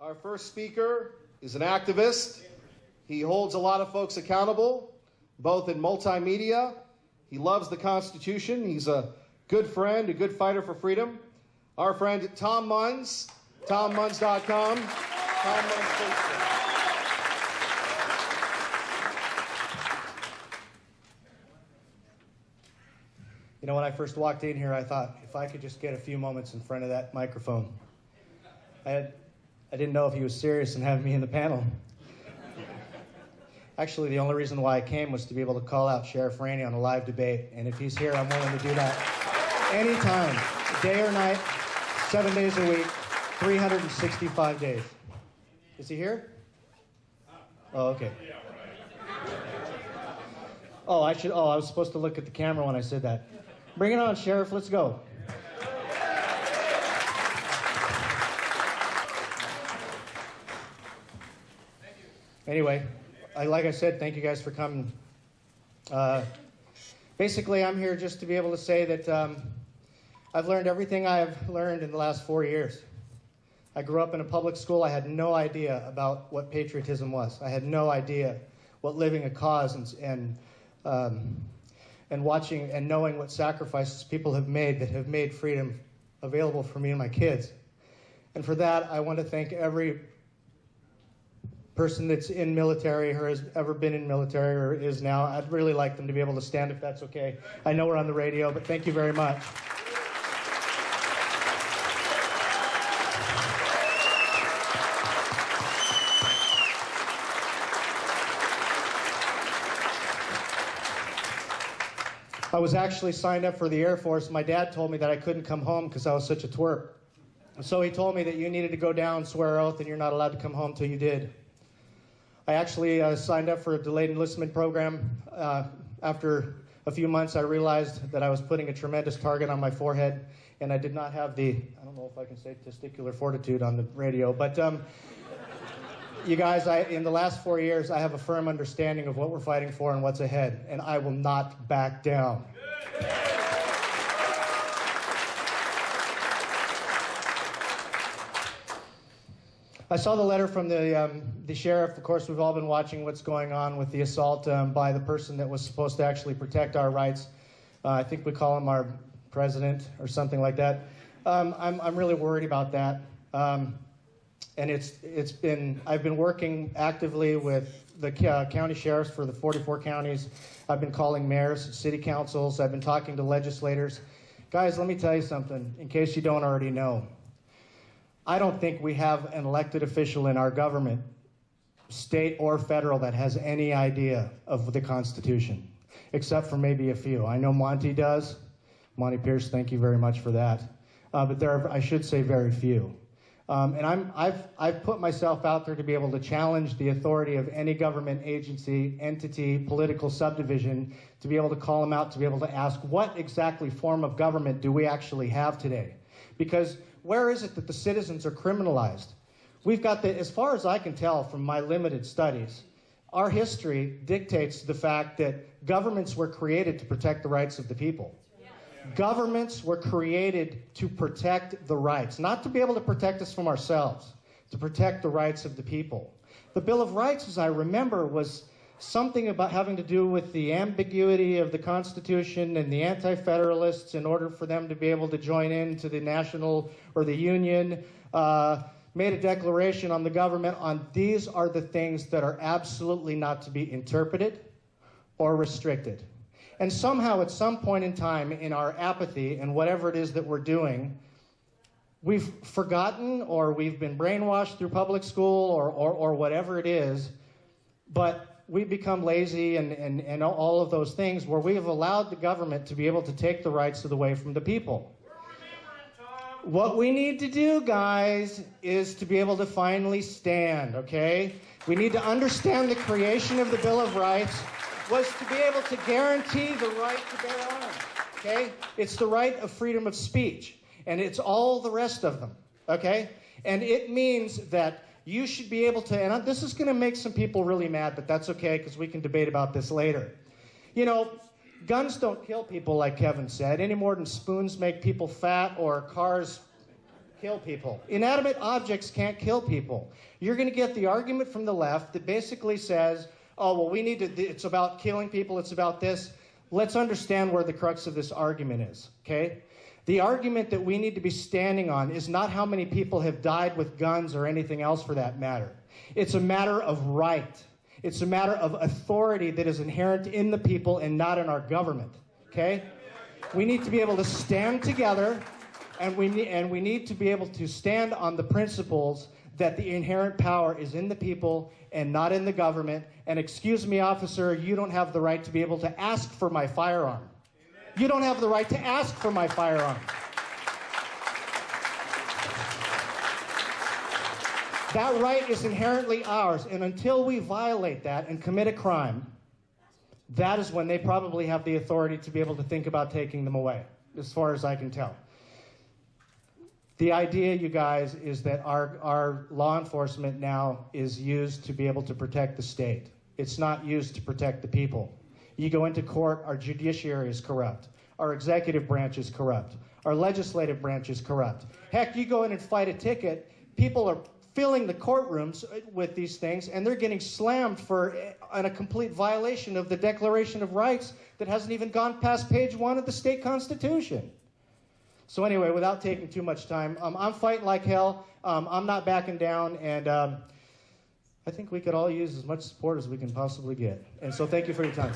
Our first speaker is an activist. He holds a lot of folks accountable, both in multimedia. He loves the Constitution. He's a good friend, a good fighter for freedom. Our friend Tom Munns, TomMunns.com. Tom Munns, please. You know, when I first walked in here, I thought if I could just get a few moments in front of that microphone. I didn't know if he was serious in having me in the panel. Actually, the only reason why I came was to be able to call out Sheriff Rainey on a live debate. And if he's here, I'm willing to do that anytime, day or night, 7 days a week, 365 days. Is he here? Oh, okay. Oh, I was supposed to look at the camera when I said that. Bring it on, Sheriff. Let's go. Anyway, like I said, thank you guys for coming. Basically, I'm here just to be able to say that I've learned everything I've learned in the last 4 years. I grew up in a public school. I had no idea about what patriotism was. I had no idea what living a cause and watching and knowing what sacrifices people have made that have made freedom available for me and my kids. And for that, I want to thank every person that's in military or has ever been in military or is now. I'd really like them to be able to stand if that's okay. I know we're on the radio, but thank you very much. I was actually signed up for the Air Force. My dad told me that I couldn't come home because I was such a twerp. So he told me that you needed to go down, swear oath, and you're not allowed to come home till you did. I actually signed up for a delayed enlistment program. After a few months, I realized that I was putting a tremendous target on my forehead, and I did not have the, I don't know if I can say testicular fortitude on the radio, but you guys, in the last 4 years, I have a firm understanding of what we're fighting for and what's ahead, and I will not back down. I saw the letter from the sheriff. Of course, we've all been watching what's going on with the assault by the person that was supposed to actually protect our rights. I think we call him our president or something like that. I'm really worried about that. And I've been working actively with the county sheriffs for the 44 counties. I've been calling mayors, city councils. I've been talking to legislators. Guys, let me tell you something, in case you don't already know. I don't think we have an elected official in our government, state or federal, that has any idea of the Constitution, except for maybe a few. I know Monty does. Monty Pierce, thank you very much for that. But there are, I should say, very few. And I've put myself out there to be able to challenge the authority of any government agency, entity, political subdivision, to be able to call them out, to be able to ask what exactly form of government do we actually have today? Because where is it that the citizens are criminalized? We've got as far as I can tell from my limited studies, our history dictates the fact that governments were created to protect the rights of the people. Governments were created to protect the rights, not to be able to protect us from ourselves, to protect the rights of the people. The Bill of Rights, as I remember, was something about having to do with the ambiguity of the Constitution and the anti-federalists in order for them to be able to join into the national or the union, made a declaration on the government on these are the things that are absolutely not to be interpreted or restricted. And somehow at some point in time in our apathy and whatever it is that we're doing, we've forgotten or we've been brainwashed through public school or whatever it is, but we've become lazy and all of those things where we have allowed the government to be able to take the rights away from the people. What we need to do, guys, is to be able to finally stand, okay? We need to understand the creation of the Bill of Rights was to be able to guarantee the right to bear arms, okay? It's the right of freedom of speech, and it's all the rest of them, okay? And it means that you should be able to, and this is going to make some people really mad, but that's okay because we can debate about this later. You know, guns don't kill people, like Kevin said, any more than spoons make people fat or cars kill people. Inanimate objects can't kill people. You're going to get the argument from the left that basically says, oh, well, it's about killing people, it's about this. Let's understand where the crux of this argument is, okay? The argument that we need to be standing on is not how many people have died with guns or anything else for that matter. It's a matter of right. It's a matter of authority that is inherent in the people and not in our government, okay? We need to be able to stand together, and we need to be able to stand on the principles that the inherent power is in the people and not in the government. And excuse me, officer, you don't have the right to be able to ask for my firearm. You don't have the right to ask for my firearm. That right is inherently ours, and until we violate that and commit a crime, that is when they probably have the authority to be able to think about taking them away, as far as I can tell. The idea, you guys, is that our law enforcement now is used to be able to protect the state. It's not used to protect the people. You go into court, our judiciary is corrupt. Our executive branch is corrupt. Our legislative branch is corrupt. Heck, you go in and fight a ticket, people are filling the courtrooms with these things, and they're getting slammed for a complete violation of the Declaration of Rights that hasn't even gone past page 1 of the state constitution. So anyway, without taking too much time, I'm fighting like hell. I'm not backing down, and I think we could all use as much support as we can possibly get. And so thank you for your time.